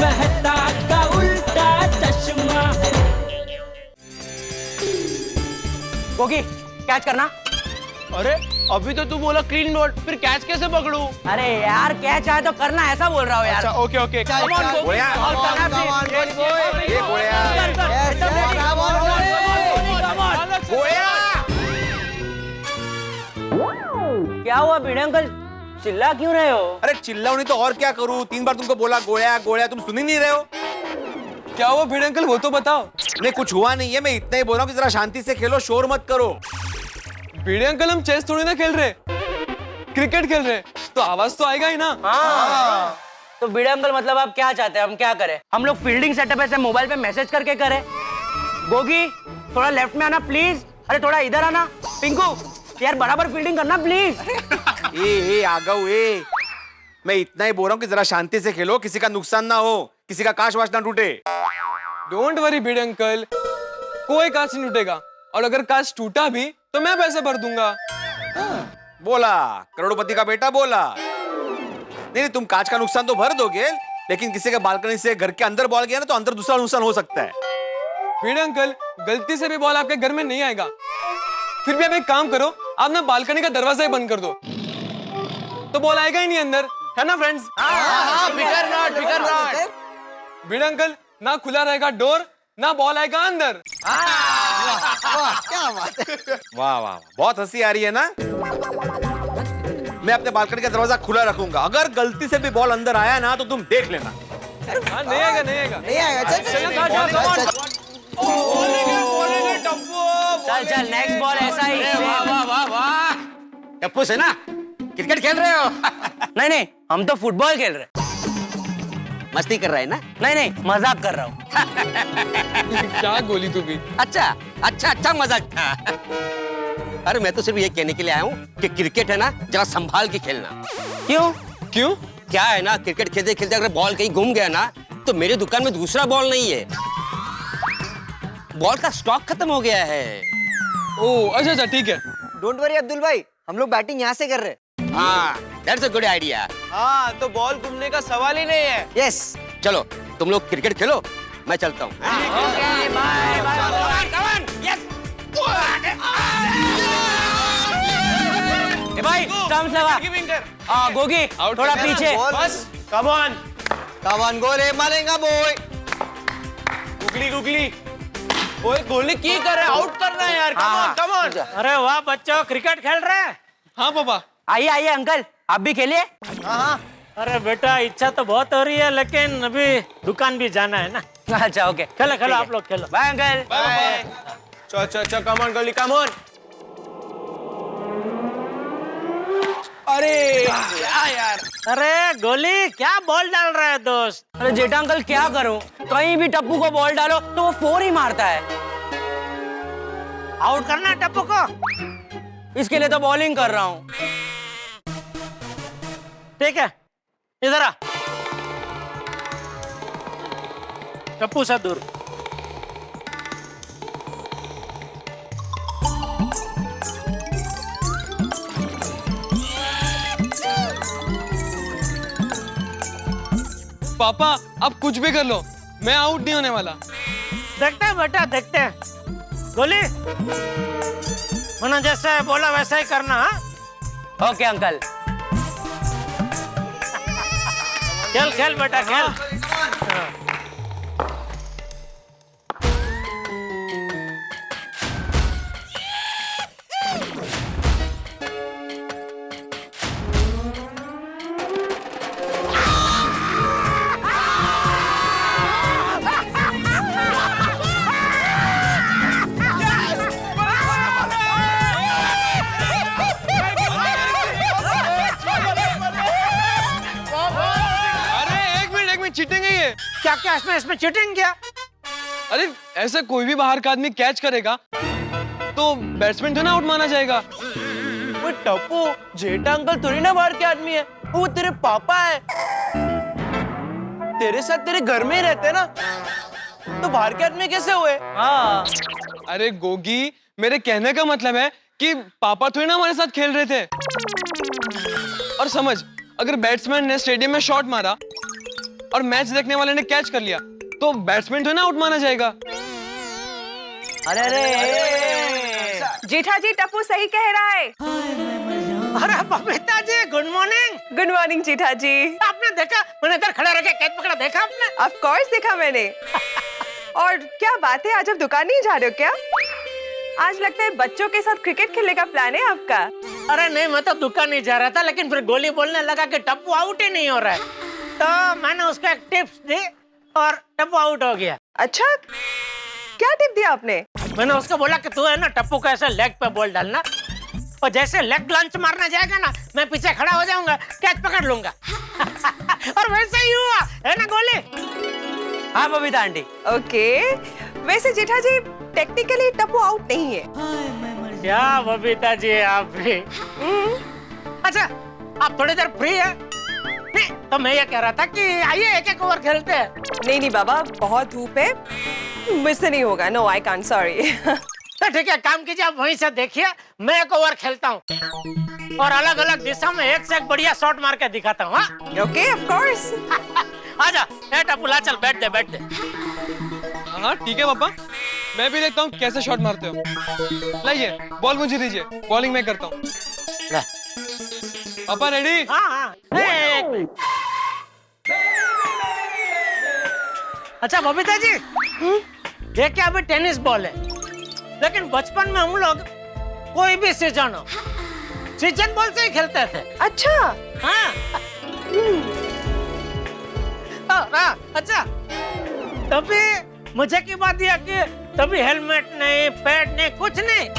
मेहता का उल्टा चश्मा। गोगी कैच करना। अरे अभी तो तू बोला क्लीन बोल्ड, फिर कैच कैसे पकड़ूं? अरे यार कैच आए तो करना, ऐसा बोल रहा हूँ यार। अच्छा okay okay. Come on, Gogi, गोया, ball करना come on, please। goalie boy। ये गोया। कर, कर, Yes, एकदम yes, ready। come on, goalie। Come on। गोया। क्या हुआ भिड़े अंकल, चिल्ला क्यों रहे हो? अरे चिल्लाओ नहीं तो और क्या करूं? 3 बार तुमको बोला गोया गोया, तुम सुन ही नहीं रहे हो। क्या हुआ भिड़े अंकल, वो तो बताओ। नहीं कुछ हुआ नहीं है, मैं इतना ही बोल रहा हूँ कि जरा शांति से खेलो, शोर मत करो। भिड़े अंकल हम चेस थोड़ी ना खेल रहे, क्रिकेट खेल रहे, तो आवाज तो आएगा ही ना। हाँ। तो भिड़े अंकल मतलब आप क्या चाहते हैं, हम क्या करें? हम लोग फील्डिंग सेटअप ऐसे मोबाइल पे मैसेज करके करें? गोगी थोड़ा लेफ्ट में आना प्लीज। अरे थोड़ा इधर आना। पिंकू यार बराबर फील्डिंग करना प्लीज। ए आ गऊ ए। मैं इतना ही बोल रहा हूँ कि जरा शांति से खेलो, किसी का नुकसान ना हो, किसी का काश वाश ना टूटे। डोंट वरी भिड़े अंकल, कोई कांच नहीं टूटेगा, और अगर कांच टूटा भी तो मैं पैसे भर दूंगा। बोला करोड़पति का बेटा बोला। नहीं तुम कांच का नुकसान तो भर दोगे, लेकिन किसी के बालकनी से घर के अंदर बॉल गया ना तो अंदर दूसरा नुकसान हो सकता है। भिड़े अंकल गलती से भी बॉल आपके घर में नहीं आएगा, फिर भी आप एक काम करो, आप ना बालकनी का दरवाजा ही बंद कर दो, तो बॉल आएगा ही नहीं अंदर, है ना फ्रेंड्स? फिकर नॉट। भिड़े अंकल ना खुला रहेगा डोर, ना बॉल आएगा अंदर। क्या बात है। वाह वाह बहुत हंसी आ रही है ना। मैं अपने बालकनी का दरवाजा खुला रखूंगा, अगर गलती से भी बॉल अंदर आया ना तो तुम देख लेना। हाँ नहीं आएगा नहीं आएगा नहीं आएगा। चल चल नेक्स्ट बॉल ऐसा ही। वाह टप्पू से ना क्रिकेट खेल रहे हो? नहीं नहीं हम तो फुटबॉल खेल रहे। मस्ती कर रहे हैं ना? नहीं नहीं मजाक कर रहा हूँ। क्या गोली तू भी। अच्छा मजाक था। अरे मैं तो सिर्फ ये कहने के लिए आया हूँ कि क्रिकेट है ना जरा संभाल के खेलना। क्यों? क्यों? क्या है ना, क्रिकेट खेलते खेलते अगर बॉल कहीं घूम गया ना तो मेरे दुकान में दूसरा बॉल नहीं है, बॉल का स्टॉक खत्म हो गया है। ओह अच्छा ठीक है। डोंट वरी अब्दुल भाई, हम लोग बैटिंग यहाँ से कर रहे हैं। हाँ दैट्स अ गुड आइडिया। हाँ तो बॉल घूमने का सवाल ही नहीं है। यस चलो तुम लोग क्रिकेट खेलो, मैं चलता हूँ। भाई स्टंप्स लगा। गोगी थोड़ा पीछे। बस कम ऑन। कमान गोले मारेगा बॉय। गुगली ओए गोली की कर रहे, आउट करना है यार। Come on. अरे वाह बच्चों क्रिकेट खेल रहे हैं। हाँ पापा। आइए आइए अंकल आप भी खेलिए। हाँ अरे बेटा इच्छा तो बहुत हो रही है, लेकिन अभी दुकान भी जाना है ना। अच्छा ओके खेलो खेलो आप लोग खेलो। Bye uncle. बाय। चल कम ऑन गोली कम ऑन। अरे यार अरे गोली क्या बॉल डाल रहा है दोस्त। अरे जेठा अंकल क्या करूं, कहीं भी टप्पू को बॉल डालो तो वो 4 ही मारता है। आउट करना है टप्पू को। इसके लिए तो बॉलिंग कर रहा हूँ। ठीक है इधर आ, टप्पू से दूर। पापा आप कुछ भी कर लो, मैं आउट नहीं होने वाला। देखते हैं बेटा देखते हैं। गोली मैंने जैसा बोला वैसा ही करना। हाँ ओके अंकल। खेल खेल बेटा खेल। चीटिंग है ये। क्या क्या इसमें चीटिंग क्या? अरे ऐसे कोई भी बाहर का आदमी कैच करेगा तो बैट्समैन तो ना आउट माना जाएगा। वो टप्पू जेठा अंकल थोड़ी ना बाहर के आदमी है, वो तेरे पापा है। तेरे साथ तेरे घर में ही रहते ना, तो बाहर के आदमी कैसे हुए? हाँ अरे गोगी मेरे कहने का मतलब है कि पापा थोड़ी ना हमारे साथ खेल रहे थे। और समझ, अगर बैट्समैन ने स्टेडियम में शॉट मारा और मैच देखने वाले ने कैच कर लिया तो बैट्समैन तो ना आउट माना जाएगा। अरे अरे जेठा जी टप्पू सही कह रहा है। अरे Babita ji good morning. Good morning जेठा जी। आपने देखा मैंने इधर खड़ा रह के कैच पकड़ा, देखा आपने? ऑफ कोर्स देखा मैंने। और क्या बात है, आज आप दुकान नहीं जा रहे हो क्या? आज लगता है बच्चों के साथ क्रिकेट खेलने का प्लान है आपका। अरे नहीं, मैं तो दुकान नहीं जा रहा था, लेकिन फिर गोली बोलने लगा कि टप्पू आउट ही नहीं हो रहा है, तो मैंने उसको एक टिप्स दी और टप्पू आउट हो गया। अच्छा, क्या टिप दिया आपने? मैंने उसको बोला कि तू है ना टप्पू को ऐसे लेग पे बॉल डालना, और जैसे लेग लंच मारना जाएगा ना, मैं पीछे खड़ा हो जाऊंगा, कैच पकड़ लूंगा। और वैसे ही हुआ, है ना गोली? हाँ बबीता आंटी। ओके, वैसे जेठा जी टेक्निकली टप्पू आउट नहीं है। क्या बबीता जी आप भी? अच्छा, आप थोड़ी देर फ्री है? नहीं, तो मैं ये कह रहा था कि आइए एक एक ओवर खेलते हैं। नहीं नहीं बाबा, बहुत धूप है, मुझसे नहीं होगा। No I can't, sorry. तो ठीक है, काम कीजिए, आप वहीं से देखिए, मैं एक ओवर खेलता हूँ और अलग अलग दिशा में एक से एक बढ़िया शॉट मार के दिखाता हूँ। Okay, of course. आजा, ए टप्पू ला, चल बैठ दे बैठ दे। हाँ ठीक है पापा, मैं भी देखता हूँ कैसे शॉट मारते हो। लाइए बॉल मुझे दीजिए, बॉलिंग मैं करता हूँ। ले। पापा रेडी? हाँ। एक मिनट। अच्छा बबीता जी, ये क्या अभी टेनिस बॉल है, लेकिन बचपन में हम लोग कोई भी सीजन हो, सीजन बॉल से ही खेलते थे। अच्छा। हाँ। हाँ, अच्छा, तभी मुझे की बात यह कि तभी हेलमेट नहीं, पैड नहीं, कुछ नहीं,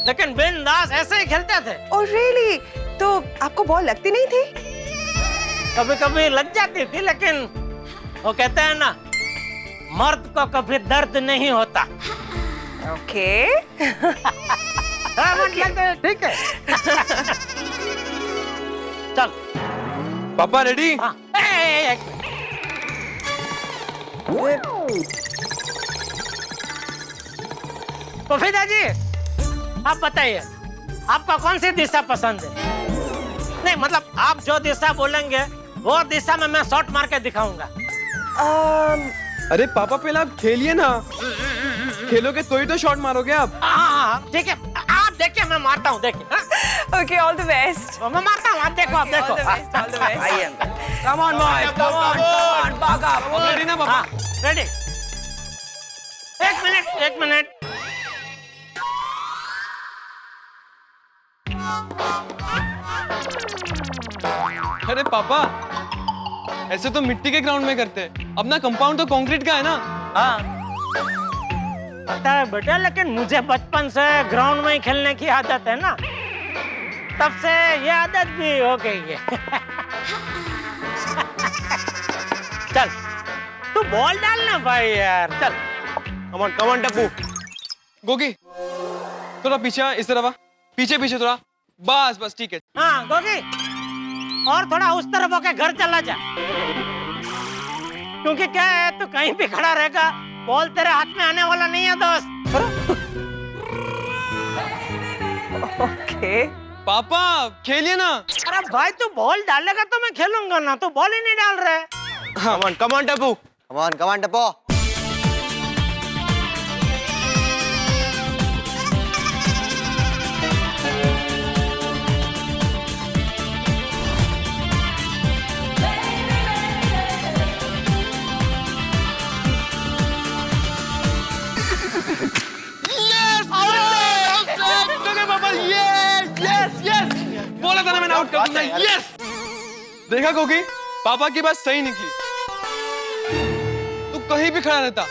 लेकिन बिंदास ऐसे ही खेलते थे। Oh really? तो आपको बॉल लगती नहीं थी? कभी कभी लग जाती थी, लेकिन वो कहते हैं ना, मर्द को कभी दर्द नहीं होता। ओके। हाँ, मतलब ठीक है। चल। पापा रेडी? हाँ। एक मिनट। बबीता जी, आप बताइए, आपका कौन सी दिशा पसंद है? नहीं मतलब आप जो दिशा बोलेंगे वो दिशा में मैं शॉट मार के दिखाऊंगा। अरे पापा पहले आप खेलिए ना, खेलोगे तो ही तो शॉट मारोगे आप। हाँ, ठीक है, आप देखिए मैं मारता हूँ, देखिए। Okay, all the best. मैं मारता हूँ, आप देखो, आप देखो। All the best. आइए uncle. Come on boys, come on, buck up. Ready ना पापा? रेडी। एक मिनट, एक मिनट। अरे पापा, ऐसे तो मिट्टी के ग्राउंड में करते हैं, अपना कंपाउंड तो कंक्रीट का है ना। हाँ पता है बेटा, लेकिन मुझे बचपन से ग्राउंड में ही खेलने की आदत है ना, तब से ये आदत भी हो गई है। चल, तू बॉल डालना भाई यार, चल। Come on Tappu. गोगी थोड़ा पीछे आ, इस तरफ आ, पीछे पीछे थोड़ा, बस बस ठीक है। हाँ गोगी, और थोड़ा उस तरफ होके घर चला जा, क्योंकि क्या है, तू कहीं भी खड़ा रहेगा, बॉल तेरे हाथ में आने वाला नहीं है दोस्त। ओके। पापा खेलिए ना। अरे भाई, तू बॉल डालेगा तो मैं खेलूंगा ना, तू बॉल ही नहीं डाल रहा है। कम on Tappu. Come on Tappu. बोला था ना मैंने आउट कर दूंगा। यस, देखा गोगी, पापा की बात सही निकली। तू कहीं भी खड़ा रहता,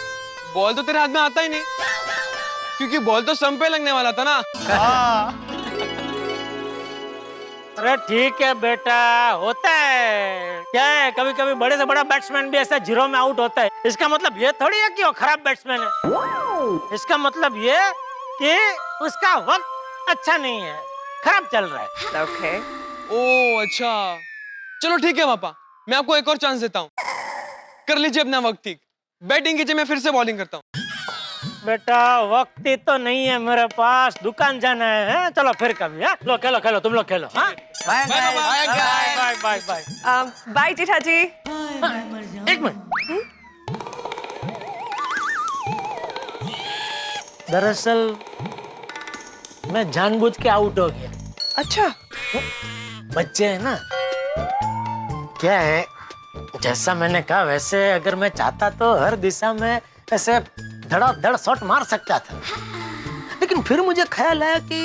बॉल तो तेरे हाथ में आता ही नहीं, क्योंकि बॉल तो स्टंप पे लगने वाला था ना। अरे ठीक है बेटा, होता है, क्या है, कभी कभी बड़े से बड़ा बैट्समैन भी ऐसा जीरो में आउट होता है। इसका मतलब ये थोड़ी है कि वो खराब बैट्समैन है, इसका मतलब ये कि उसका वक्त अच्छा नहीं है, खराब चल रहा है। ओके। ओ अच्छा, चलो ठीक है पापा, मैं आपको एक और चांस देता हूँ, कर लीजिए अपना वक्त ठीक, बैटिंग कीजिए, मैं फिर से बॉलिंग करता हूँ। बेटा वक्त ही तो नहीं है मेरे पास, दुकान जाना है? चलो फिर कभी। हाँ लो खेलो खेलो, तुम लोग खेलो। हाँ bye bye bye bye bye. Bye Jetha ji. एक मिनट, दरअसल मैं जानबूझ के आउट हो गया। अच्छा, बच्चे हैं ना, क्या है, जैसा मैंने कहा वैसे अगर मैं चाहता तो हर दिशा में ऐसे धड़ाधड़ शॉट मार सकता था, लेकिन फिर मुझे ख्याल आया कि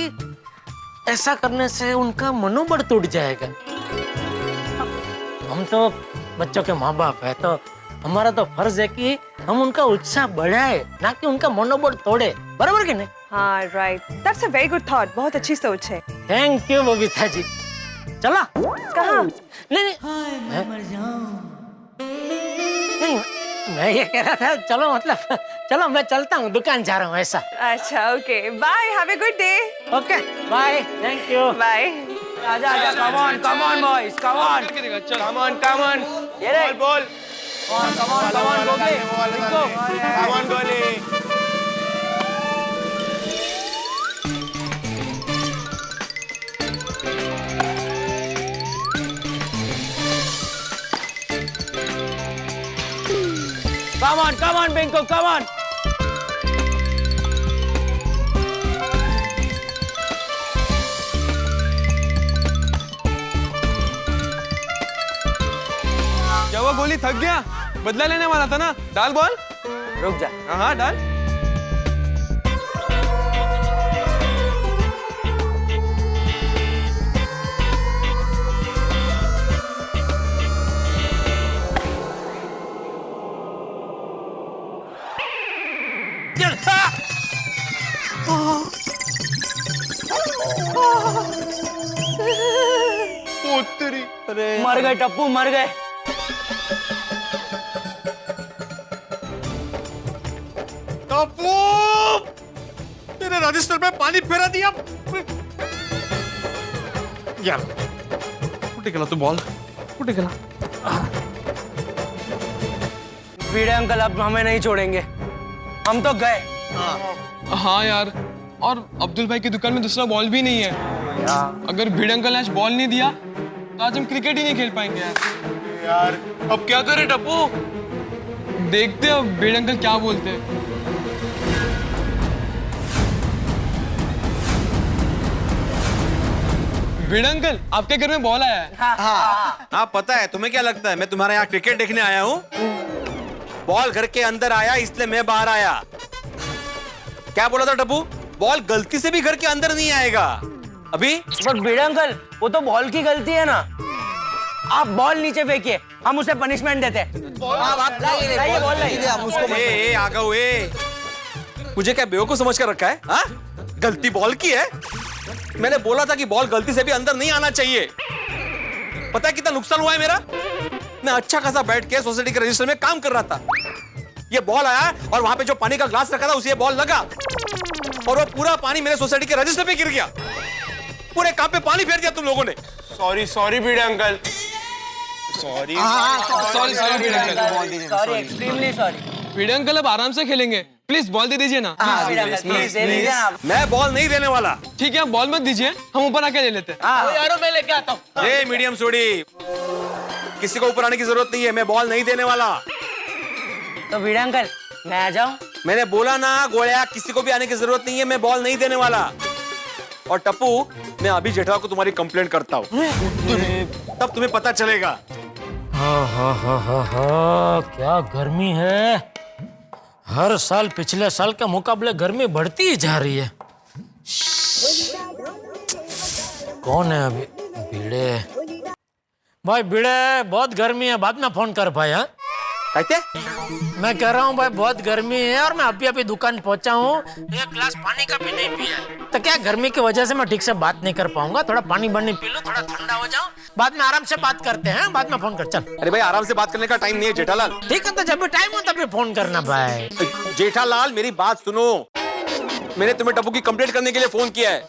ऐसा करने से उनका मनोबल टूट जाएगा। हम तो बच्चों के माँ बाप है, तो हमारा तो फर्ज है कि हम उनका उत्साह बढ़ाए, ना कि उनका मनोबल तोड़े। बराबर कि नहीं? हाँ right, that's a very good thought, बहुत अच्छी सोच है। Thank you Babita ji. चला कहाँ? नहीं नहीं, मैं ये कह रहा था चलो, मतलब चलो मैं चलता हूँ, दुकान जा रहा हूँ ऐसा। अच्छा okay, bye, have a good day. Okay bye, thank you. Bye. आजा आजा, come on boys, come on. Come on ये रे, बोल come on Gogi, Pinku. Come on Goli. Come on, Pinko, come on. क्या हुआ गोली, थक गया? बदला लेने वाला था ना, डाल बॉल। रुक जा। हाँ डाल। मर गए टप्पू, मर गए। टप्पू, मेरे रजिस्टर में पानी फेरा दिया। यार कुठे गेला तू बॉल, कुठे गेला? भिड़े अंकल अब हमें नहीं छोड़ेंगे, हम तो गए। हाँ यार, और अब्दुल भाई की दुकान में दूसरा बॉल भी नहीं है। अगर भिड़ अंकल ने आज बॉल नहीं दिया तो आज हम क्रिकेट ही नहीं खेल पाएंगे यार। अब क्या करें टप्पू? देखते हैं अब भिड़ अंकल क्या बोलते हैं। भिड़ अंकल, आपके घर में बॉल आया है। हाँ पता है, तुम्हें क्या लगता है मैं तुम्हारे यहाँ क्रिकेट देखने आया हूँ? बॉल घर के अंदर आया इसलिए मैं बाहर आया। क्या बोला था टप्पू? बॉल गलती से भी घर के अंदर नहीं आएगा अभी। बट भिड़े अंकल, वो तो बॉल की गलती है ना। आप बॉल नीचे फेंकिए, हम उसे पनिशमेंट देते हैं। लाइए बॉल, लाइए। आ गओ, मुझे क्या बेवकूफ समझ कर रखा है? हाँ? गलती बॉल की है। मैंने बोला था कि बॉल गलती से भी अंदर नहीं आना चाहिए। पता है कितना नुकसान हुआ है मेरा? मैं अच्छा खासा बैठ के सोसाइटी के रजिस्टर में काम कर रहा था, ये बॉल आया और वहां पे जो पानी का ग्लास रखा था उसे बॉल लगा और वो पूरा पानी मेरे सोसाइटी के रजिस्टर पे गिर गया। पूरे काम पे पानी फेर दिया तुम लोगों ने। सॉरी भिड़े अंकल, सॉरी भिड़े अंकल, सॉरी, एक्सट्रीमली सॉरी। भिड़े अंकल अब आराम से खेलेंगे, प्लीज बॉल दे दीजिए ना। भिड़े अंकल, प्लीज दे दीजिए ना आप। मैं बॉल नहीं देने वाला। ठीक है, आप बॉल मत दीजिए, हम ऊपर आके ले लेते हैं। यारो मैं लेके आता हूँ। ये मीडियम सोडी, किसी को ऊपर आने की जरूरत नहीं है, मैं बॉल नहीं देने वाला। तो भिड़े अंकल, मैं आ जाऊं? मैंने बोला ना गोलिया, किसी को भी आने की जरूरत नहीं है, मैं बॉल नहीं देने वाला। और टप्पू, मैं अभी जेठा को तुम्हारी कंप्लेंट करता हूँ, तब तुम्हें पता चलेगा। क्या गर्मी है, हर साल पिछले साल के मुकाबले गर्मी बढ़ती ही जा रही है। कौन है अभी? भिड़े भाई, भिड़े बहुत गर्मी है, बाद में फोन कर भाई। हाँ कहते? मैं कह रहा हूँ भाई बहुत गर्मी है और मैं अभी दुकान पहुंचा हूँ, एक गिलास पानी का भी नहीं पिया, तो क्या गर्मी की वजह से मैं ठीक से बात नहीं कर पाऊंगा। थोड़ा पानी वानी पी लो, थोड़ा ठंडा हो जाओ, बाद में आराम से बात करते हैं। बाद में फोन कर, चल। अरे भाई आराम से बात करने का टाइम नहीं है जेठालाल। ठीक है, तो जब भी टाइम हो तभी फोन करना भाई। जेठालाल मेरी बात सुनो, मैंने तुम्हें टप्पू की कंप्लेंट करने के लिए फोन किया है।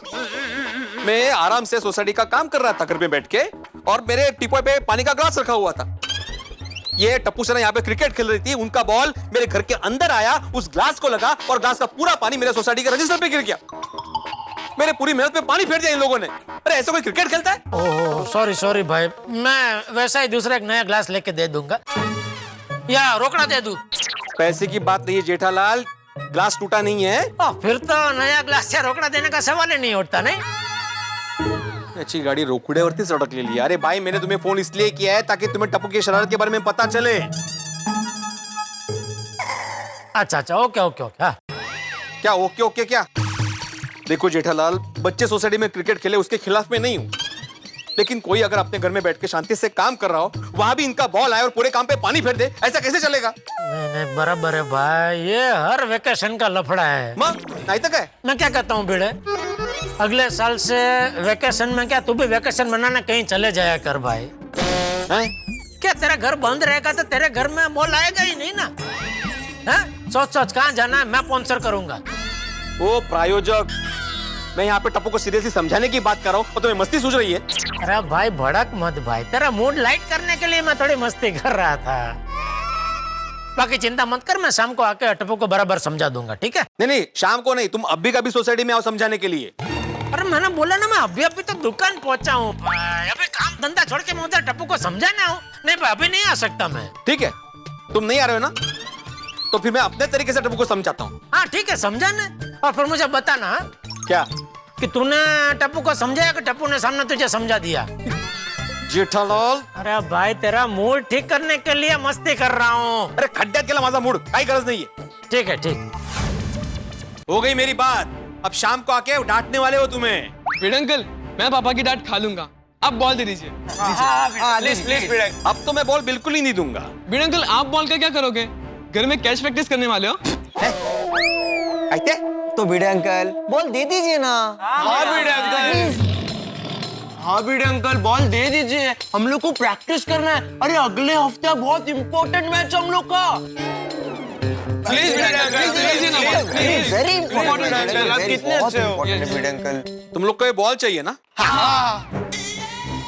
मैं आराम से सोसाइटी का काम कर रहा था घर पे बैठ के, और मेरे टीपॉय पे पानी का ग्लास रखा हुआ था। ये टप्पू सेना यहाँ पे क्रिकेट खेल रही थी, उनका बॉल मेरे घर के अंदर आया, उस ग्लास को लगा और ग्लास का पूरा पानी मेरे सोसाइटी के रजिस्टर पे गिर गया। मेरे पूरी मेहनत पे पानी फेर दिया इन लोगों ने। अरे ऐसा कोई क्रिकेट खेलता है? ओह सॉरी सॉरी भाई, मैं वैसा ही दूसरा एक नया ग्लास लेके दे दूंगा या रोकड़ा दे दूं? पैसे की बात नहीं है जेठालाल, ग्लास टूटा नहीं है। फिर तो नया ग्लास या रोकड़ा देने का सवाल ही नहीं उठता नहीं। अच्छी गाड़ी रोकड़ेवरती सड़क ले लिया। अरे भाई मैंने तुम्हें फोन इसलिए किया है ताकि तुम्हें टप्पू की शरारत के बारे में पता चले। अच्छा अच्छा ओके ओके ओके। हाँ। क्या ओके ओके क्या? देखो जेठालाल, बच्चे सोसाइटी में क्रिकेट खेले उसके खिलाफ मैं नहीं हूँ, लेकिन कोई अगर अपने घर में बैठ के शांति से काम कर रहा हो, वहां भी इनका बॉल आए और पूरे काम पे पानी फेर दे, ऐसा कैसे चलेगा? नहीं नहीं बराबर है भाई, ये हर वेकेशन का लफड़ा है। नहीं तक है। मैं क्या कहता हूँ भिड़े, अगले साल से वेकेशन में क्या तू भी वेकेशन मनाने कहीं चले जाया कर भाई। हैं? क्या तेरा घर बंद रहेगा तो तेरे घर में बॉल आएगा ही नहीं ना? हैं? सोच सोच कहाँ जाना है, मैं स्पॉन्सर करूंगा। ओ प्रायोजक, मैं यहाँ पे टप्पू को सीरियसली समझाने की बात कर रहा हूँ और तुम्हें मस्ती सूझ रही है। अरे भाई भड़क मत भाई, तेरा मूड लाइट करने के लिए मैं थोड़ी मस्ती कर रहा था। बाकी चिंता मत कर, मैं शाम को आके टप्पू को बराबर समझा दूंगा, ठीक है? नहीं शाम को नहीं, तुम अभी कभी सोसाइटी में आओ समझाने के लिए। अरे मैंने बोला ना, मैं अभी तो दुकान पहुंचा हूँ भाई, अभी काम धंधा छोड़ के मैं उधर टप्पू को समझाना हूँ। नहीं भाई अभी नहीं आ सकता मैं। ठीक है, तुम नहीं आ रहे हो ना, तो फिर मैं अपने तरीके से टप्पू को समझाता हूँ। हाँ ठीक है समझाना, और फिर मुझे बताना हाँ? क्या? कि तूने टप्पू को समझाया कि टप्पू ने सामने तुझे समझा दिया? जेठालाल, अरे भाई तेरा मूड ठीक करने के लिए मस्ती कर रहा हूँ। अरे खड्ड्यात गेला माझा मूड, काही गरज नहीं है। ठीक है ठीक। हो गई मेरी बात, अब शाम को आके डांटने वाले हो तुम्हें। भिड़ अंकल, मैं पापा की डांट खा लूंगा, आप बॉल दे दीजिए। प्लीज प्लीज भिड़, अब तो मैं बॉल बिल्कुल ही नहीं दूंगा। भिड़ अंकल, आप बॉल का क्या करोगे? घर में कैच प्रैक्टिस करने वाले हो? आते तो भिड़े अंकल बॉल दे दीजिए ना। हाँ भिड़े अंकल, हाँ भिड़े अंकल बॉल दे दीजिए, हम लोग को प्रैक्टिस करना है। अरे अगले हफ्ते बहुत इंपॉर्टेंट मैच हम लोग का। प्लीज भिड़ अंकल, दीजिए ना बॉल, प्लीज। वेरी इंपॉर्टेंट, कितने अच्छे हो। भिड़े अंकल। तुम लोग को ये बॉल चाहिए ना?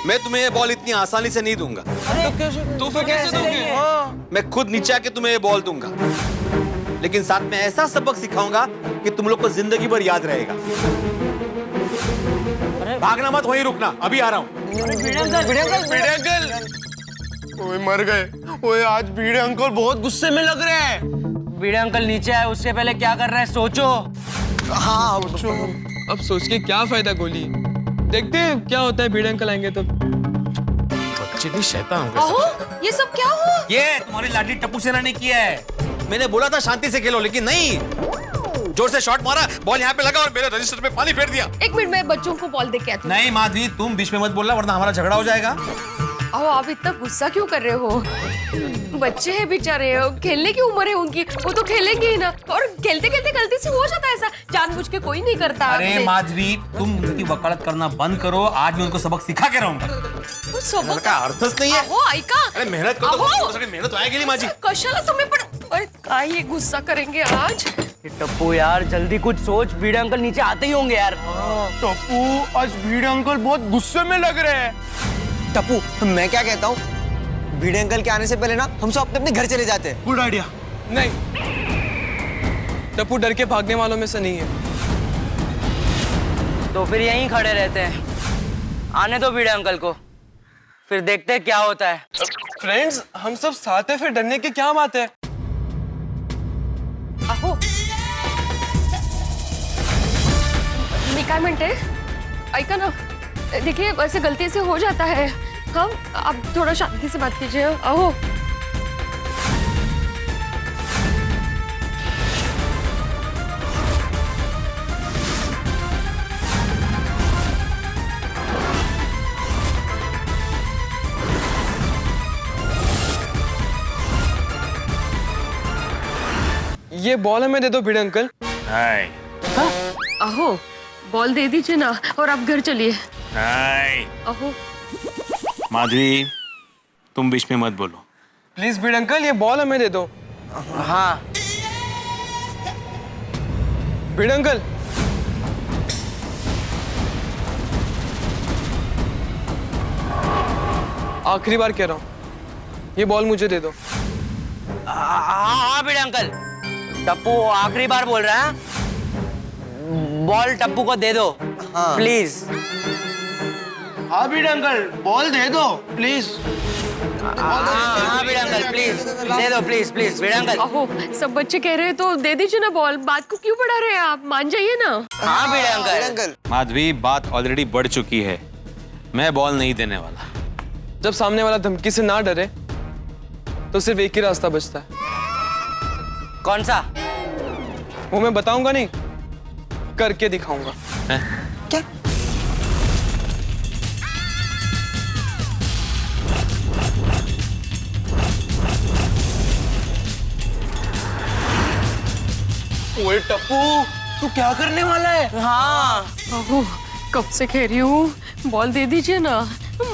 मैं तुम्हें ये बॉल इतनी आसानी से नहीं दूंगा। तो फिर कैसे दोगे? मैं खुद नीचे आके तुम्हें ये बॉल दूंगा, लेकिन साथ में ऐसा सबक सिखाऊंगा कि तुम लोग को जिंदगी भर याद रहेगा। भागना मत, वहीं रुकना, अभी आ रहा हूँ। भिड़े अंकल ओए मर गए। ओए आज भिड़े अंकल बहुत गुस्से में लग रहे हैं। भिड़े अंकल नीचे आए उससे पहले क्या कर रहे हैं सोचो। हाँ अब सोच के क्या फायदा गोली, देखते हैं क्या होता है। भिड़ अंकल आएंगे तो। बच्चे भी शैतान हो अहो, ये सब क्या हुआ? ये तुम्हारी लाडली टप्पू सेना ने किया है। मैंने बोला था शांति से खेलो, लेकिन नहीं, जोर से शॉट मारा, बॉल यहाँ पे लगा और मेरे रजिस्टर पे पानी फेर दिया। एक मिनट में बच्चों को बॉल दे के आती हूँ। नहीं माधवी, तुम बीच में मत बोलना वरना हमारा झगड़ा हो जाएगा। अहो आप इतना गुस्सा क्यों कर रहे हो? बच्चे हैं बेचारे, खेलने की उम्र है उनकी, वो तो खेलेंगे ही ना। और खेलते खेलते गलती से हो जाता है ऐसा, जानबूझ के कोई नहीं करता। अरे माधवी, तुम उनकी वकालत करना बंद करो, आज मैं उनको सबक सिखा के रहूंगा। वो सबक का अर्थच नाही आहे। अहो ऐका, अरे मेहनत करतो, अहो! थोडीशी मेहनत वाया गेली माझी। कशाला तुम्ही पण अरे काय ये गुस्सा करेंगे आज? टप्पू यार जल्दी कुछ सोच, भिड़े अंकल नीचे आते ही होंगे यार। टप्पू आज भिड़े अंकल बहुत गुस्से में लग रहे हैं। टप्पू मैं क्या कहता हूँ, भिड़े अंकल के आने से पहले ना हम सब अपने अपने घर चले जाते हैं। Good idea. नहीं, टप्पू डर के भागने वालों में से नहीं है। तो फिर यहीं खड़े रहते हैं, आने दो भिड़े अंकल को, फिर देखते हैं क्या होता है। फ्रेंड्स, हम सब साथ हैं, फिर डरने की क्या बात है? अहो मी काय म्हणते, ऐका ना, देखिए वैसे गलती से हो जाता है। हम आप थोड़ा शांति से बात कीजिए। अहो ये बॉल हमें दे दो भिड़ अंकल। अहो बॉल दे दीजिए ना और आप घर चलिए। अहो माधवी, तुम बीच में मत बोलो। प्लीज भिड़ अंकल, ये बॉल हमें दे दो। हाँ भिड़ अंकल, आखिरी बार कह रहा हूँ, ये बॉल मुझे दे दो। हाँ भिड़े अंकल, टप्पू आखिरी बार बोल रहा है, बॉल टप्पू को दे दो प्लीज। हाँ भिड़े अंकल, बॉल दे दो प्लीज। हाँ भिड़े अंकल प्लीज दे दो, प्लीज प्लीज भिड़े अंकल। अहो सब बच्चे कह रहे हैं तो दे दीजिए ना बॉल, बात को क्यों बढ़ा रहे हैं आप, मान जाइए ना। हाँ भिड़े अंकल। माधवी, बात ऑलरेडी बढ़ चुकी है, मैं बॉल नहीं देने वाला। जब सामने वाला धमकी से ना डरे तो सिर्फ एक ही रास्ता बचता है। कौन सा? वो मैं बताऊंगा नहीं, करके दिखाऊंगा। क्या? ओए टप्पू, तू क्या करने वाला है? हाँ अहो कब से कह रही हूँ बॉल दे दीजिए ना,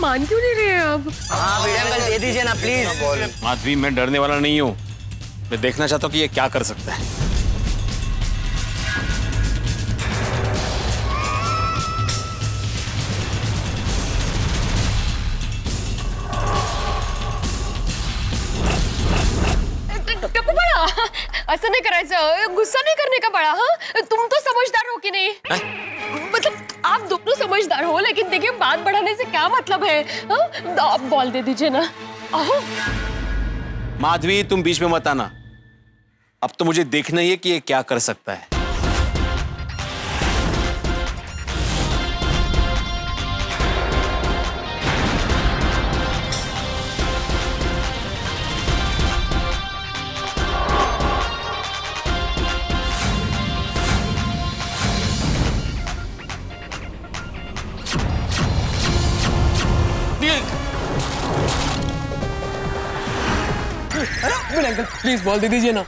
मान क्यों नहीं रहे अब? हाँ भिड़े अंकल दे दीजिए ना प्लीज। माधवी, मैं डरने वाला नहीं हूँ, मैं देखना चाहता हूँ कि ये क्या कर सकता है। टप्पू बड़ा, असं नाही करायचं, गुस्सा नहीं करने का बड़ा। हाँ तुम तो समझदार हो कि नहीं? मतलब आप दोनों समझदार हो, लेकिन देखिए बात बढ़ाने से क्या मतलब है? हाँ आप बॉल दे दीजिए ना। अहो माधवी, तुम बीच में मत आना, अब तो मुझे देखना ही है कि ये क्या कर सकता है। अंकल प्लीज बॉल दे दीजिए ना।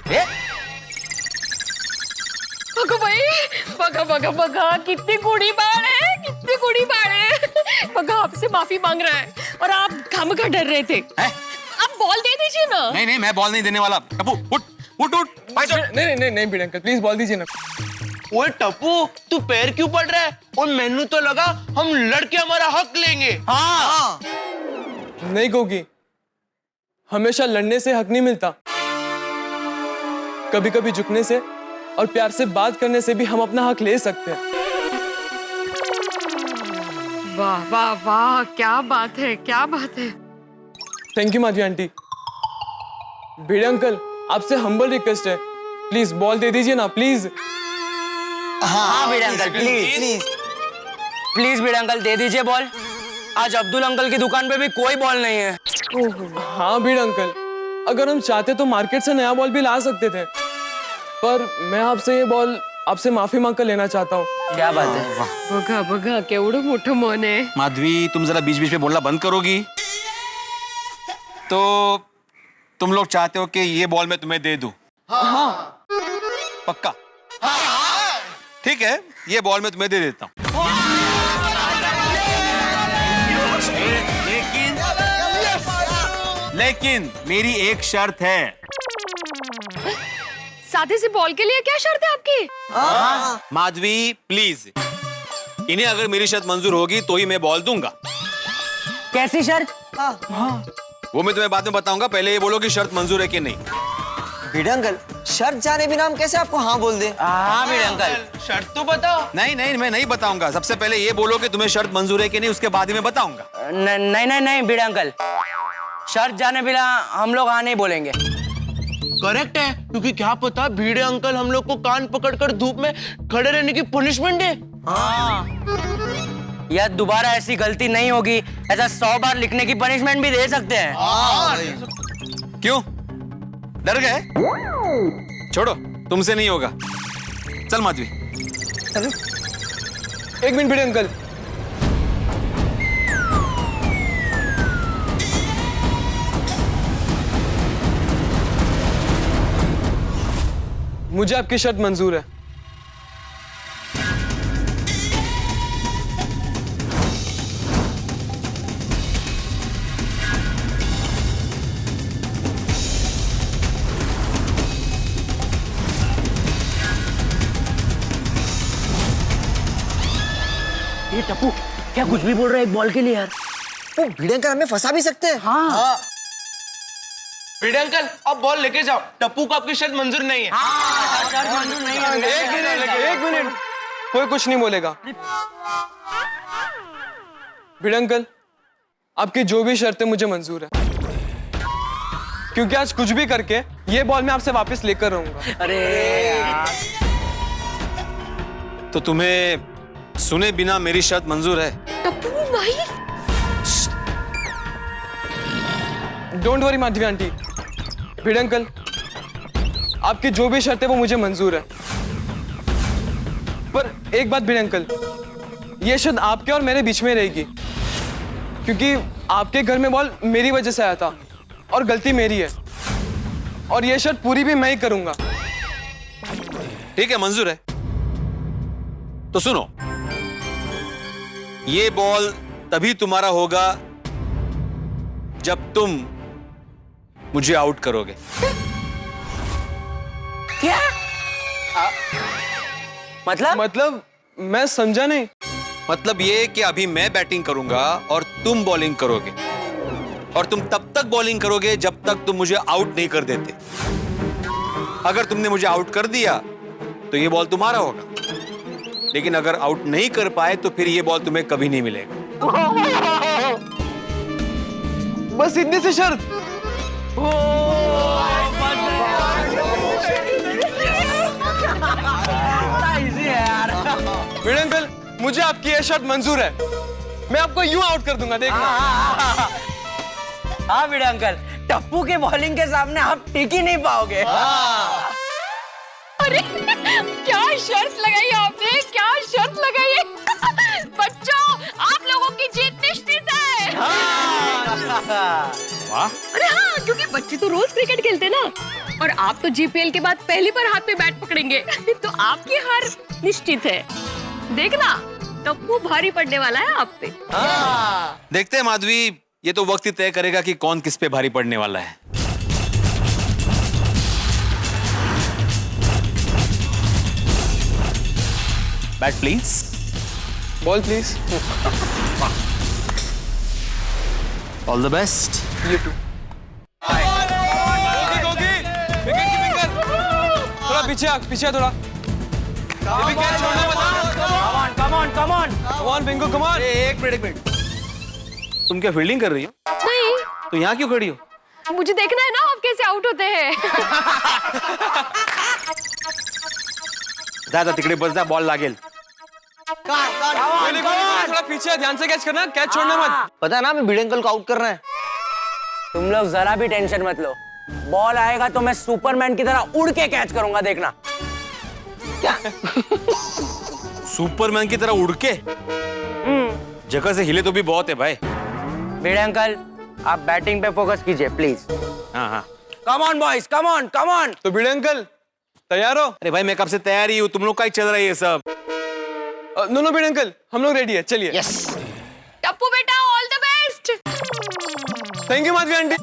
बघा भाई, बघा बघा बघा कितनी गुड़ी बाढ़ है, कितनी गुड़ी बाढ़ है। बघा आपसे माफी मांग रहा है और आप खामखा डर रहे थे। आप बॉल दे दीजिए ना। नहीं नहीं, मैं बॉल नहीं देने वाला। टप्पू उठ उठ उठ। नहीं नहीं नहीं भिड़े अंकल, प्लीज बॉल दीजिए ना। ओए टप्पू, तू पैर क्यों पड़ रहा है? और मैनू तो लगा हम लड़के हमारा हक लेंगे। हाँ नहीं गोगी, हमेशा लड़ने से हक नहीं मिलता, कभी कभी झुकने से और प्यार से बात करने से भी हम अपना हक ले सकते हैं। वाह वाह वाह, क्या बात है, क्या बात है। Thank you Madhavi aunty. Bhide uncle, आपसे हम्बल रिक्वेस्ट है, प्लीज बॉल दे दीजिए ना प्लीज। हाँ Bhide uncle please please Bhide uncle दे दीजिए बॉल। आज अब्दुल अंकल की दुकान पे भी कोई बॉल नहीं है। हाँ भिड़े अंकल, अगर हम चाहते तो मार्केट से नया बॉल भी ला सकते थे, पर मैं आपसे ये बॉल आपसे माफी मांग कर लेना चाहता हूँ। क्या बात है? बघा बघा केवढं मोठं मन आहे। माधवी, तुम जरा बीच बीच में बोलना बंद करोगी? तो तुम लोग चाहते हो कि ये बॉल मैं तुम्हें दे दूं? हाँ पक्का? ठीक है, ये बॉल मैं तुम्हें दे देता हूँ, लेकिन मेरी एक शर्त है। सादे से बॉल के लिए क्या शर्त है आपकी? माधवी प्लीज, इन्हें अगर मेरी शर्त मंजूर होगी तो ही मैं बॉल दूंगा। कैसी शर्त? वो मैं तुम्हें बाद में बताऊंगा, पहले ये बोलो कि शर्त मंजूर है कि नहीं। भिड़े अंकल, शर्त जाने बिना हम कैसे आपको हाँ बोल दे? हाँ भिड़े अंकल। शर्त तो बताओ। नहीं नहीं, मैं नहीं बताऊंगा, सबसे पहले ये बोलो कि तुम्हें शर्त मंजूर है कि नहीं, उसके बाद ही मैं बताऊंगा। नहीं नहीं नहीं भिड़े अंकल, शर्त जाने बिना हम लोग हाँ नहीं बोलेंगे। करेक्ट है, क्योंकि क्या पता भिड़े अंकल हम लोग को कान पकड़कर धूप में खड़े रहने की पनिशमेंट दे। हाँ, या दोबारा ऐसी गलती नहीं होगी, ऐसा 100 बार लिखने की पनिशमेंट भी दे सकते हैं। क्यों डर गए? छोड़ो, तुमसे नहीं होगा। चल माधवी। एक मिनट भिड़े अंकल, मुझे आपकी शर्त मंजूर है। ये टप्पू क्या कुछ भी बोल रहा है एक बॉल के लिए यार। वो भिड़े अंकल हमें फंसा भी सकते हैं। हाँ भिड़े अंकल आप बॉल लेके जाओ, टप्पू को आपकी शर्त मंजूर नहीं है। एक मिनट, कोई कुछ नहीं बोलेगा। भिड़े अंकल आपकी जो भी शर्तें मुझे मंजूर है, क्योंकि आज कुछ भी करके ये बॉल मैं आपसे वापस लेकर रहूंगा। अरे यार। तो तुम्हें सुने बिना मेरी शर्त मंजूर है? टप्पू नहीं। Don't worry Madhavi aunty. Bhide uncle आपकी जो भी शर्त है वो मुझे मंजूर है, पर एक बात भिड़े अंकल, ये शर्त आपके और मेरे बीच में रहेगी, क्योंकि आपके घर में बॉल मेरी वजह से आया था और गलती मेरी है, और ये शर्त पूरी भी मैं ही करूंगा। ठीक है, मंजूर है। तो सुनो, ये बॉल तभी तुम्हारा होगा जब तुम मुझे आउट करोगे। क्या? मतलब मैं समझा नहीं। मतलब ये कि अभी मैं बैटिंग करूंगा और तुम बॉलिंग करोगे, और तुम तब तक बॉलिंग करोगे जब तक तुम मुझे आउट नहीं कर देते। अगर तुमने मुझे आउट कर दिया तो ये बॉल तुम्हारा होगा, लेकिन अगर आउट नहीं कर पाए तो फिर ये बॉल तुम्हें कभी नहीं मिलेगा। बस इतनी सी शर्त। भिड़े अंकल मुझे आपकी ये शर्त मंजूर है, मैं आपको यूं आउट कर दूंगा, देखना। हाँ भिड़े अंकल, टप्पू के बॉलिंग के सामने आप टिक ही नहीं पाओगे। अरे क्या शर्त लगाई आपने, क्या शर्त लगाई है। बच्चों आप लोगों की जीत निश्चित है। वाह। अरे हाँ, क्योंकि बच्चे तो रोज क्रिकेट खेलते ना, और आप तो जीपीएल के बाद पहली बार हाथ में बैट पकड़ेंगे, तो आपकी हार निश्चित है। देखना टप्पू भारी पड़ने वाला है आप पे। देखते हैं माधवी, ये तो वक्त ही तय करेगा कि कौन किस पे भारी पड़ने वाला है। Bat please. Ball please. All the best. ये टू। विकेट कीपिंग कर। थोड़ा पीछे थोड़ा। ये विकेट छोड़ना मत। Come on. Come on, Bingo, come on. एक मिनट। तुम क्या फील्डिंग कर रही हो? नहीं, तो यहाँ क्यों खड़ी हो? मुझे देखना है ना आप कैसे आउट होते हैं। ज्यादा तिकडे बस जा, बॉल लागेल। थोड़ा पीछे ध्यान से कैच करना, कैच छोड़ना मत। पता है ना हमें भिड़े अंकल को आउट करना है। तुम लोग जरा भी टेंशन मत लो, बॉल आएगा तो मैं सुपरमैन की तरह उड़ के कैच करूंगा, देखना। क्या? सुपरमैन की तरह उड़ के? जगह से हिले तो भी बहुत है भाई। भिड़े अंकल आप बैटिंग पे फोकस कीजिए प्लीज। हाँ। कम ऑन बॉयज, कम ऑन। तो भिड़े अंकल तैयार हो? अरे भाई मैं कब से तैयार ही हूँ, तुम लोग का ही चल रहा है ये सब। नो भिड़े अंकल हम लोग रेडी है, चलिए। टप्पू बेटा all the best. Thank you Madhavi aunty.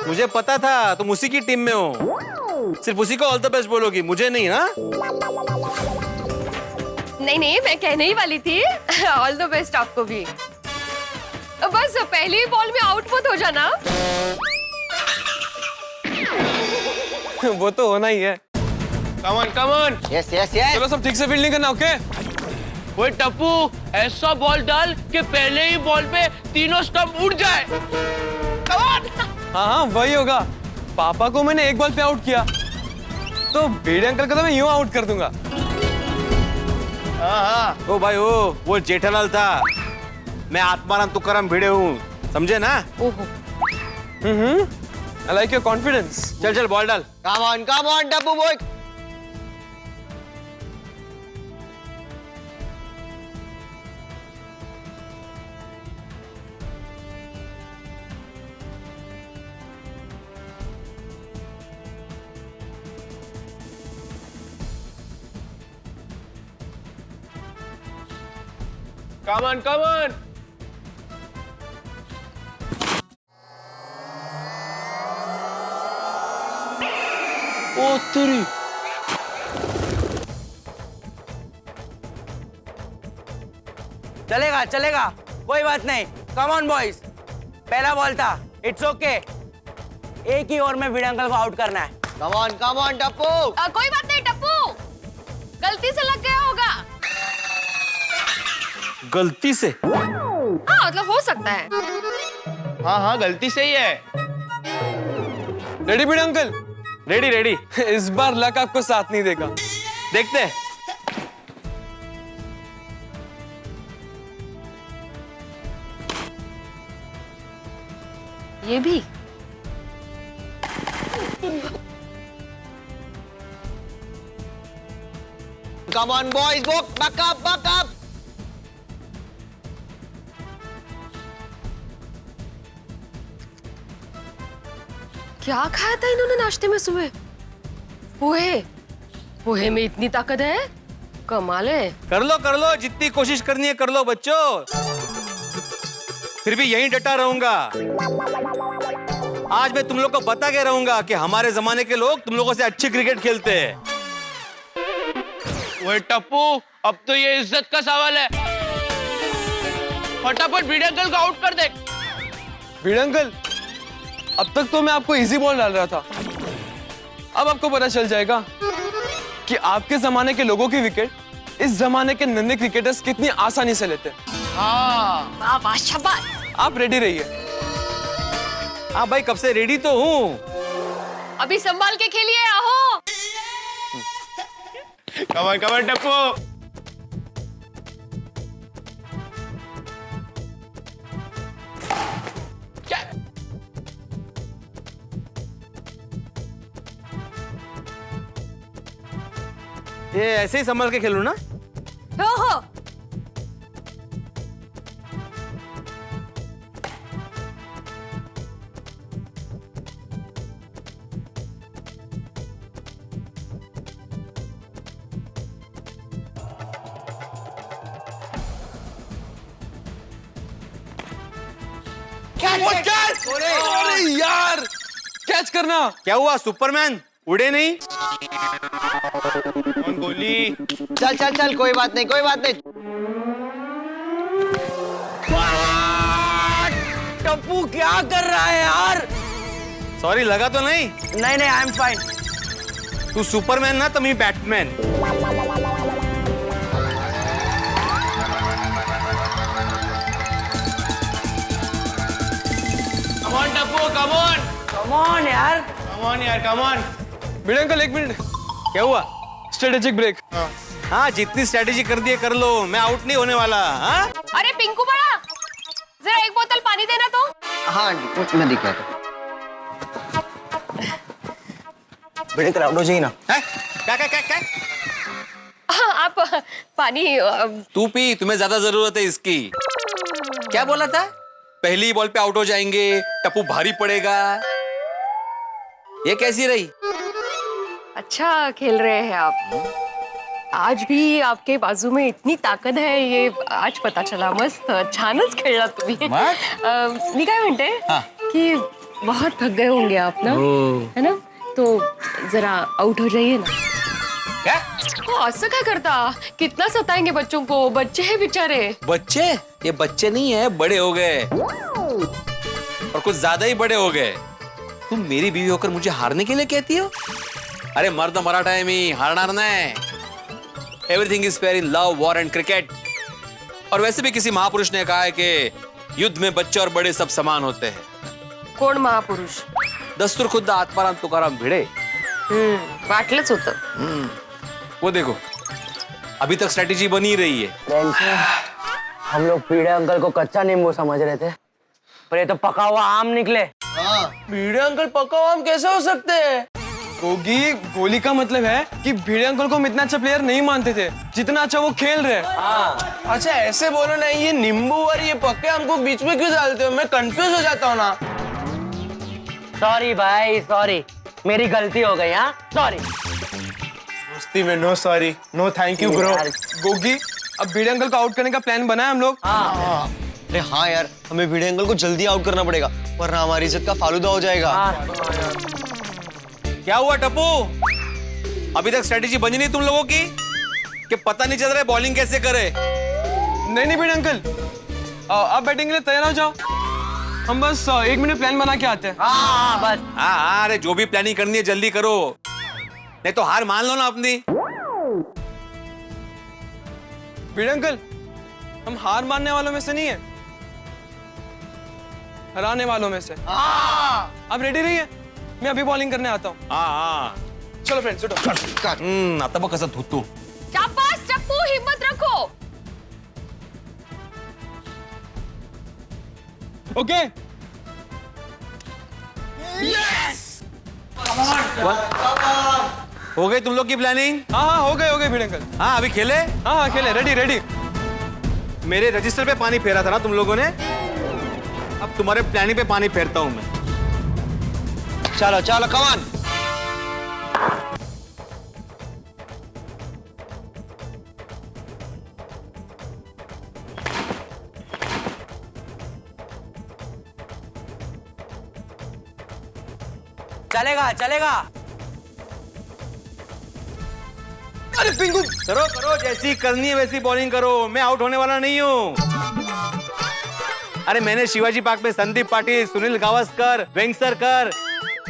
मुझे पता था तुम उसी की टीम में हो, सिर्फ उसी को ऑल द बेस्ट बोलोगी, मुझे नहीं। हाँ नहीं मैं कहने ही वाली थी ऑल द बेस्ट आपको भी। बस पहली बॉल में आउट मत हो जाना। वो तो होना ही है। Come on. यस। चलो सब ठीक से फील्डिंग करना, ओके? वो टप्पू ऐसा बॉल डाल कि पहले ही बॉल पे तीनों स्टंप उड़ जाए। हाँ वही होगा। पापा को मैंने एक बॉल पे आउट किया, तो भिड़े अंकल को तो मैं यूं आउट कर दूंगा। ओ भाई वो जेठालाल था, मैं आत्माराम तुकाराम भिड़े हूँ, समझे ना? ओहो। I like your confidence. चल बॉल डाल। कम on Tappu boy. Come on. ओ तेरी। चलेगा, कोई बात नहीं। कम ऑन बॉयज, पहला बॉल था, इट्स ओके। एक ही ओवर में भिड़े अंकल को आउट करना है। कम ऑन टप्पू। कोई बात नहीं टप्पू, गलती से लग गया होगा। गलती से? हाँ मतलब हो सकता है। हाँ गलती से ही है। रेडी भिड़े अंकल? Ready ready. इस बार लक आपको साथ नहीं देगा। देखते हैं। ये भी Come on boys, back up. क्या खाया था इन्होंने नाश्ते में सुबह? पोहे। पोहे में इतनी ताकत है, कमाल है। कर लो जितनी कोशिश करनी है कर लो बच्चों। फिर भी यहीं डटा रहूंगा। आज मैं तुम लोग को बता के रहूंगा कि हमारे जमाने के लोग तुम लोगों से अच्छी क्रिकेट खेलते हैं। ओए टप्पू, अब तो ये इज्जत का सवाल है। फटाफट भिड़े अंकल को आउट कर दे। भिड़े अंकल, अब तक तो मैं आपको इजी बॉल डाल रहा था। अब आपको पता चल जाएगा कि आपके जमाने के लोगों की विकेट इस जमाने के नन्हे क्रिकेटर्स कितनी आसानी से लेते हैं। वाह वाह शाबाश। आप रेडी रहिए। हाँ भाई, कब से रेडी तो हूँ। अभी संभाल के खेलिए आहो। कम ऑन टप्पू। ये ऐसे ही संभल के खेलूं ना? हो अरे यार, कैच करना। क्या हुआ सुपरमैन, उड़े नहीं? गोली। चल कोई बात नहीं। टप्पू क्या कर रहा है यार? सॉरी, लगा तो नहीं? नहीं आई एम फाइन। तू सुपरमैन ना, तो मैं बैटमैन। कम ऑन यार। Come on. भिड़े अंकल, एक मिनट। क्या हुआ? Strategic break. हाँ, जितनी स्ट्रेटेजी कर दी है कर लो, मैं आउट नहीं होने वाला। हाँ? अरे पिंकू बड़ा, जरा एक बोतल पानी देना तो। हाँ मैं दिखा बड़े आउट हो जाइए ना। है? क्या? हाँ, आप पानी तू पी, तुम्हें ज्यादा जरूरत है इसकी। क्या बोला था? पहली बॉल पे आउट हो जाएंगे, टप्पू भारी पड़ेगा। ये कैसी रही? अच्छा खेल रहे हैं आप। आज भी आपके बाजू में इतनी ताकत है, ये आज पता चला। मस्त छानच खेळला तुम्ही। मी काय म्हणते कि बहुत थक गए होंगे आप ना, है ना? तो जरा आउट हो जाइए ना। क्या? असं काय करता? कितना सताएंगे बच्चों को, बच्चे हैं बेचारे। बच्चे? ये बच्चे नहीं है, बड़े हो गए, और कुछ ज्यादा ही बड़े हो गए। तुम मेरी बीवी होकर मुझे हारने के लिए कहती हो? अरे मर्द मराठा है, मी हारणार नहीं। Everything is fair in love, war and cricket. और वैसे भी किसी महापुरुष ने कहा है कि युद्ध में बच्चे और बड़े सब समान होते हैं। कोण महापुरुष? दस्तूर खुद्द आत्माराम तुकाराम भिड़े। वाटलंच होतं। वो देखो, अभी तक स्ट्रेटेजी बनी ही रही है। हम लोग भिड़े अंकल को कच्चा नींबू समझ रहे थे, पर ये तो पका हुआ आम निकले। भिड़े अंकल पका हुआ आम कैसे हो सकते हैं? गोगी, गोली का मतलब है कि भिड़े अंकल को हम इतना अच्छा प्लेयर नहीं मानते थे जितना अच्छा वो खेल रहे हैं। अच्छा ऐसे बोलो ना, ये नींबू और ये पक्के आम को बीच में क्यों डालते हो? मैं कंफ्यूज हो जाता हूँ ना। सॉरी भाई, सॉरी, मेरी गलती हो गई। हाँ सॉरी। दोस्ती में no sorry, no thank you bro. Gogi, अब भिड़े अंकल को आउट करने का प्लान बना है हम लोग। अरे हाँ यार, हमें भिड़े अंकल को जल्दी आउट करना पड़ेगा, वरना हमारी इज्जत का फालूदा हो जाएगा। क्या हुआ टप्पू? अभी तक स्ट्रेटेजी बनी नहीं तुम लोगों की कि पता नहीं चल रहा है बॉलिंग कैसे करे? नहीं भिड़े अंकल, आप बैटिंग के लिए तैयार हो जाओ। हम बस 1 मिनट प्लान बना के आते हैं। हाँ बस। हाँ, अरे जो भी प्लानिंग करनी है जल्दी करो, नहीं तो हार मान लो ना अपनी। भिड़े अंकल, हम हार मानने वालों में से नहीं है, हराने वालों में से। आप रेडी रहिए, मैं अभी बॉलिंग करने आता हूँ। हाँ, चलो फ्रेंड्स, उठो। आता बघ कसं धुतो। शाबाश टप्पू, हिम्मत रखो। ओके। हो गई तुम लोग की प्लानिंग? हाँ, हो गए भिड़े अंकल। हाँ, अभी खेले? हाँ, खेले, रेडी। मेरे रजिस्टर पे पानी फेरा था ना तुम लोगों ने, अब तुम्हारे प्लानिंग पे पानी फेरता हूं मैं। चलो चलो कम ऑन। चलेगा। अरे पिंकू, करो जैसी करनी है वैसी बॉलिंग करो, मैं आउट होने वाला नहीं हूँ। अरे मैंने शिवाजी पार्क में संदीप पाटिल, सुनील गावस्कर, वेंगसरकर,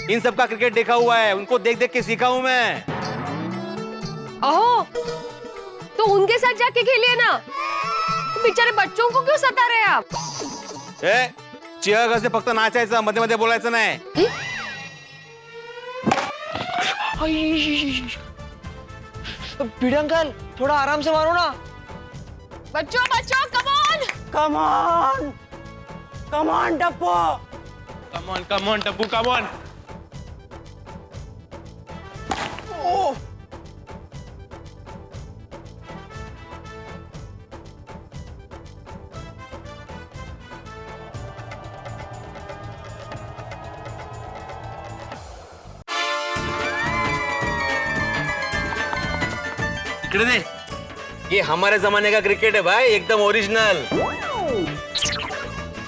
इन सब का क्रिकेट देखा हुआ है, उनको देख देख के सीखा हूँ मैं। ओहो, तो उनके साथ जाके खेलिए ना, तो बेचारे बच्चों को क्यों सता रहे हैं आप? चिया से फक्त नाचायचं, मध्ये मध्ये बोलायचं नाही। भिड़े अंकल, थोड़ा आराम से मारो ना। बच्चों कम on. Tappu. Come on Tappu, come on. इकडे दे, ये हमारे जमाने का क्रिकेट है भाई, एकदम ओरिजिनल।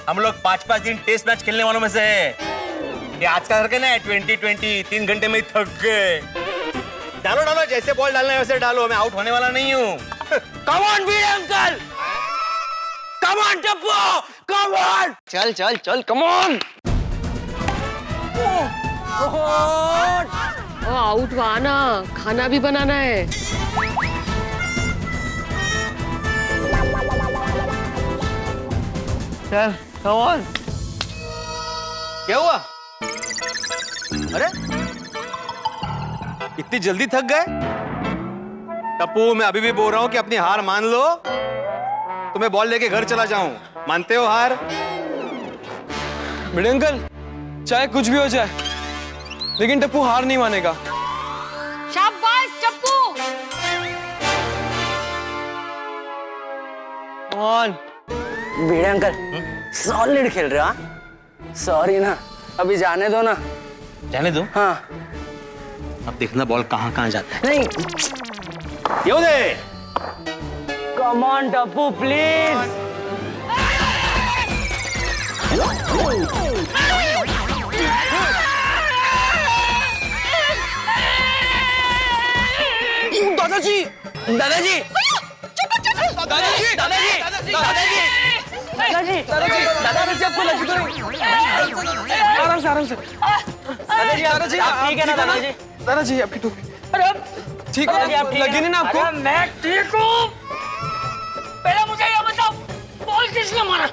हम लोग 5-5 दिन टेस्ट मैच खेलने वालों में से है। ये आज का करके ना 20-20 3 घंटे में ही थक गए। डालो, जैसे बॉल डालना है वैसे डालो, मैं आउट होने वाला नहीं हूँ। कम on Bhide uncle, come on Tappu, come on. चल कम ऑन। आउट हुआ ना, खाना भी बनाना है। चल कम ऑन। क्या हुआ? अरे इतनी जल्दी थक गए? टप्पू, मैं अभी भी बोल रहा हूं कि अपनी हार मान लो, तो मैं बॉल लेके घर चला जाऊं। मानते हो हार? भिड़े अंकल, चाहे कुछ भी हो जाए, लेकिन टप्पू हार नहीं मानेगा। शाबाश Tappu. On. Bhide uncle, solid खेल रहे हो। हाँ सॉरी ना, अभी जाने दो ना। जाने दो। हाँ अब देखना बॉल कहाँ कहाँ जाता है। नहीं, ये दे। Come on Tappu please. दादाजी आपको लगी तो नहीं? आराम से। दादाजी आप ठीक है ना? दादाजी आपकी टोपी ठीक दादाजी, आप है? ठीक लगी है? नहीं ना आपको? मैं ठीक हूँ। पहले मुझे ये बताओ, बॉल किसने मारा?